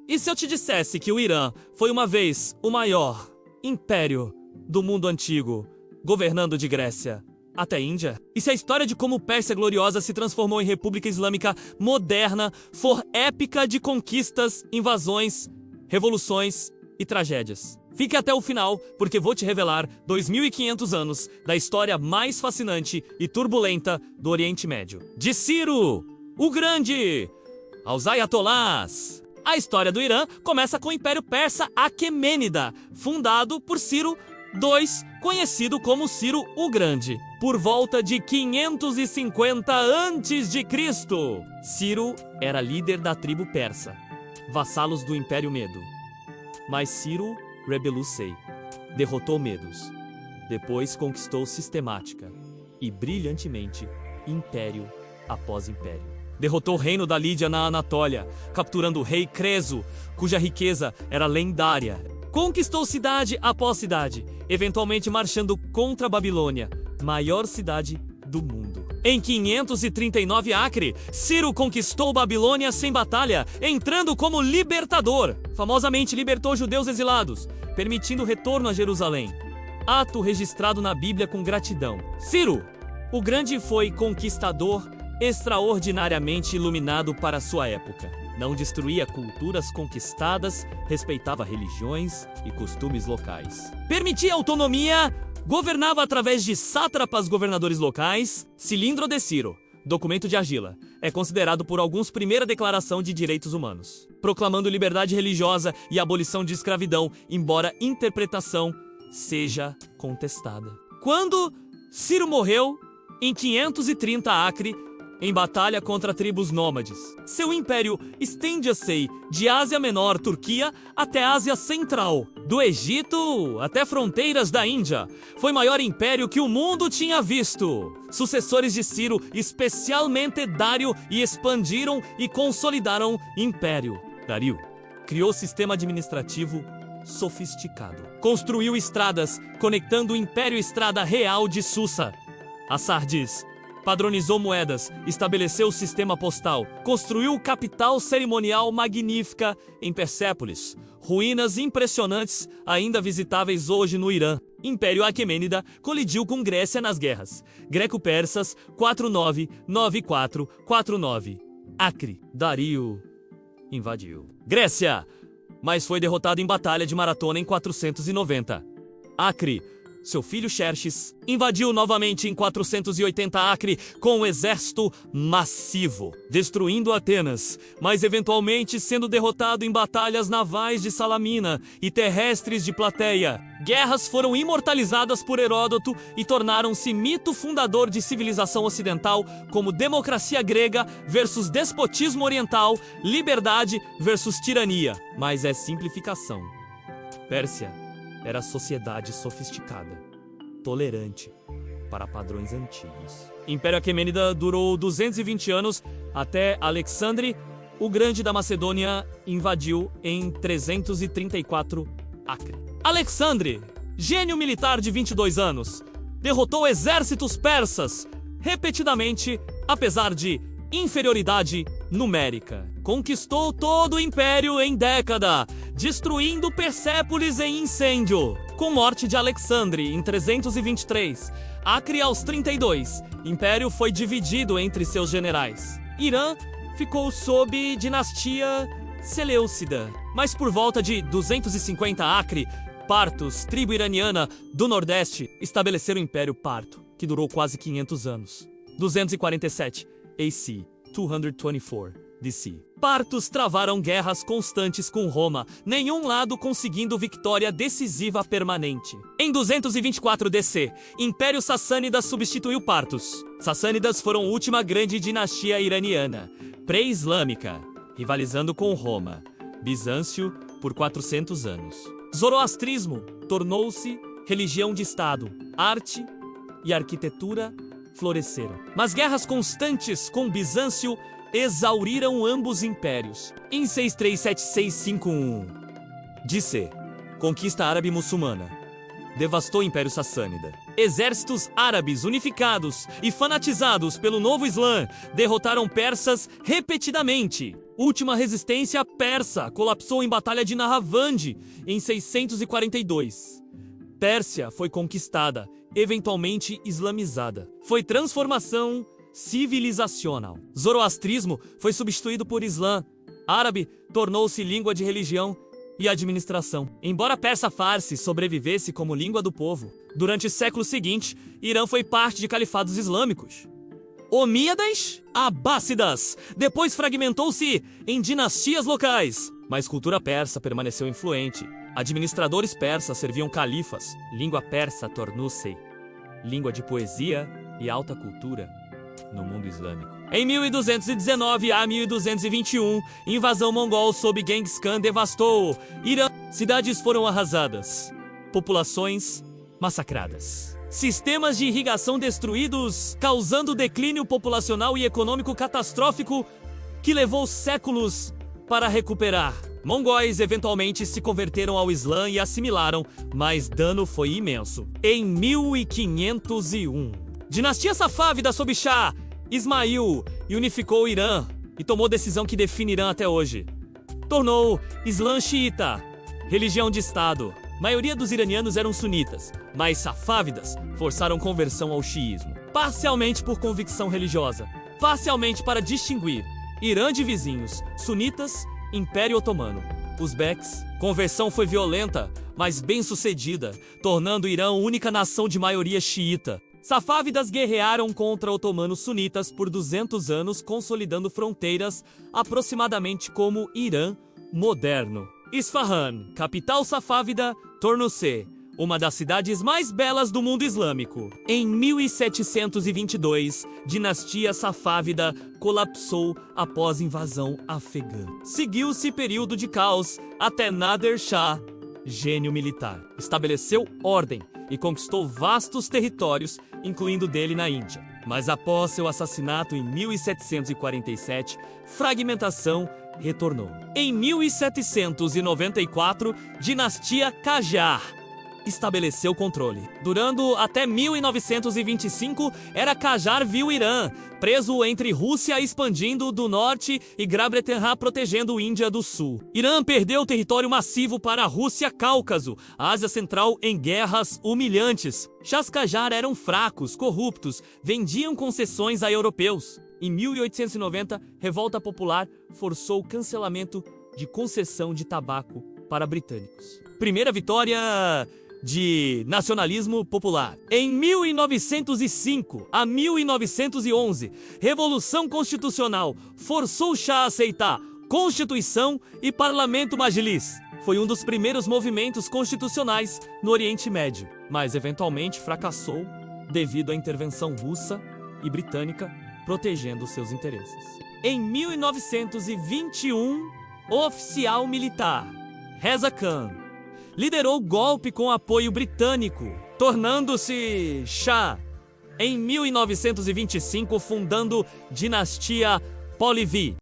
E se eu te dissesse que o Irã foi uma vez o maior império do mundo antigo, governando de Grécia até Índia? E se a história de como Pérsia Gloriosa se transformou em República Islâmica moderna for épica de conquistas, invasões, revoluções e tragédias? Fique até o final, porque vou te revelar 2.500 anos da história mais fascinante e turbulenta do Oriente Médio. De Ciro, o Grande, aos Ayatolás. A história do Irã começa com o Império Persa Aquemênida, fundado por Ciro II, conhecido como Ciro o Grande, por volta de 550 a.C. Ciro era líder da tribo persa, vassalos do Império Medo. Mas Ciro rebelou-se, derrotou Medos. Depois conquistou sistemática e brilhantemente império após império. Derrotou o reino da Lídia na Anatólia, capturando o rei Creso, cuja riqueza era lendária. Conquistou cidade após cidade, eventualmente marchando contra a Babilônia, maior cidade do mundo. Em 539 Acre, Ciro conquistou Babilônia sem batalha, entrando como libertador. Famosamente libertou judeus exilados, permitindo o retorno a Jerusalém. Ato registrado na Bíblia com gratidão. Ciro, o Grande, foi conquistador extraordinariamente iluminado para sua época. Não destruía culturas conquistadas, respeitava religiões e costumes locais. Permitia autonomia, governava através de sátrapas governadores locais. Cilindro de Ciro, documento de argila, é considerado por alguns primeira declaração de direitos humanos, proclamando liberdade religiosa e abolição de escravidão, embora interpretação seja contestada. Quando Ciro morreu, em 530 Acre, em batalha contra tribos nômades, seu império estende-se de Ásia Menor, Turquia, até Ásia Central, do Egito até fronteiras da Índia. Foi o maior império que o mundo tinha visto. Sucessores de Ciro, especialmente Dário, expandiram e consolidaram o império. Dário criou sistema administrativo sofisticado. Construiu estradas, conectando o Império Estrada Real de Susa a Sardis. Padronizou moedas, estabeleceu o sistema postal, construiu capital cerimonial magnífica em Persépolis, ruínas impressionantes ainda visitáveis hoje no Irã. Império Aquemênida colidiu com Grécia nas guerras Greco-Persas 49-94-49. Acre, Dário invadiu Grécia, mas foi derrotado em batalha de Maratona em 490. Acre, seu filho Xerxes, invadiu novamente em 480 Acre com um exército massivo, destruindo Atenas, mas eventualmente sendo derrotado em batalhas navais de Salamina e terrestres de Plateia. Guerras foram imortalizadas por Heródoto e tornaram-se mito fundador de civilização ocidental, como democracia grega versus despotismo oriental, liberdade versus tirania. Mas é simplificação. Pérsia era sociedade sofisticada, tolerante para padrões antigos. Império Aquemênida durou 220 anos até Alexandre o Grande da Macedônia invadiu em 334 Acre. Alexandre, gênio militar de 22 anos, derrotou exércitos persas repetidamente, apesar de inferioridade numérica. Conquistou todo o império em década, destruindo Persépolis em incêndio. Com morte de Alexandre em 323, Acre aos 32, império foi dividido entre seus generais. Irã ficou sob dinastia Seleucida, mas por volta de 250 Acre, Partos, tribo iraniana do Nordeste, estabeleceram o Império Parto, que durou quase 500 anos. 247 AC, 224 DC. Partos travaram guerras constantes com Roma, nenhum lado conseguindo vitória decisiva permanente. Em 224 DC, Império Sassânida substituiu Partos. Sassânidas foram a última grande dinastia iraniana, pré-islâmica, rivalizando com Roma. Bizâncio por 400 anos. Zoroastrismo tornou-se religião de Estado. Arte e arquitetura floresceram. Mas guerras constantes com Bizâncio exauriram ambos impérios. Em 637-651, DC, conquista árabe muçulmana, devastou o Império Sassânida. Exércitos árabes unificados e fanatizados pelo novo Islã derrotaram persas repetidamente. Última resistência persa colapsou em Batalha de Nahavand em 642. Pérsia foi conquistada, eventualmente islamizada. Foi transformação civilizacional. Zoroastrismo foi substituído por Islã. Árabe tornou-se língua de religião e administração. Embora persa-farsi sobrevivesse como língua do povo, durante o século seguinte, Irã foi parte de califados islâmicos. Omíadas, Abássidas, depois fragmentou-se em dinastias locais, mas cultura persa permaneceu influente. Administradores persas serviam califas, língua persa tornou-se língua de poesia e alta cultura no mundo islâmico. Em 1219 a 1221, invasão mongol sob Genghis Khan devastou Irã. Cidades foram arrasadas, populações massacradas. Sistemas de irrigação destruídos, causando declínio populacional e econômico catastrófico que levou séculos para recuperar. Mongóis eventualmente se converteram ao Islã e assimilaram, mas dano foi imenso. Em 1501, dinastia Safávida sob Shah Ismail unificou o Irã e tomou decisão que define Irã até hoje. Tornou Islã xiita, religião de Estado. A maioria dos iranianos eram sunitas, mas safávidas forçaram conversão ao xiismo. Parcialmente por convicção religiosa, parcialmente para distinguir Irã de vizinhos, sunitas, Império Otomano. Uzbeques, conversão foi violenta, mas bem-sucedida, tornando o Irã a única nação de maioria xiita. Safávidas guerrearam contra otomanos sunitas por 200 anos, consolidando fronteiras aproximadamente como Irã moderno. Isfahan, capital safávida, tornou-se uma das cidades mais belas do mundo islâmico. Em 1722, dinastia safávida colapsou após invasão afegã. Seguiu-se período de caos até Nader Shah, gênio militar, estabeleceu ordem e conquistou vastos territórios, incluindo dele na Índia. Mas após seu assassinato em 1747, fragmentação retornou. Em 1794, dinastia Qajar estabeleceu controle. Durando até 1925, era Qajar viu Irã, preso entre Rússia expandindo do norte e Grã-Bretanha protegendo Índia do sul. Irã perdeu território massivo para a Rússia Cáucaso, Ásia Central em guerras humilhantes. Shahs Qajar eram fracos, corruptos, vendiam concessões a europeus. Em 1890, revolta popular forçou o cancelamento de concessão de tabaco para britânicos. Primeira vitória de nacionalismo popular. Em 1905 a 1911, Revolução Constitucional forçou Shah a aceitar Constituição e Parlamento Majlis. Foi um dos primeiros movimentos constitucionais no Oriente Médio, mas eventualmente fracassou devido à intervenção russa e britânica protegendo seus interesses. Em 1921, oficial militar Reza Khan liderou golpe com apoio britânico, tornando-se Shah. Em 1925, fundando dinastia Pahlavi.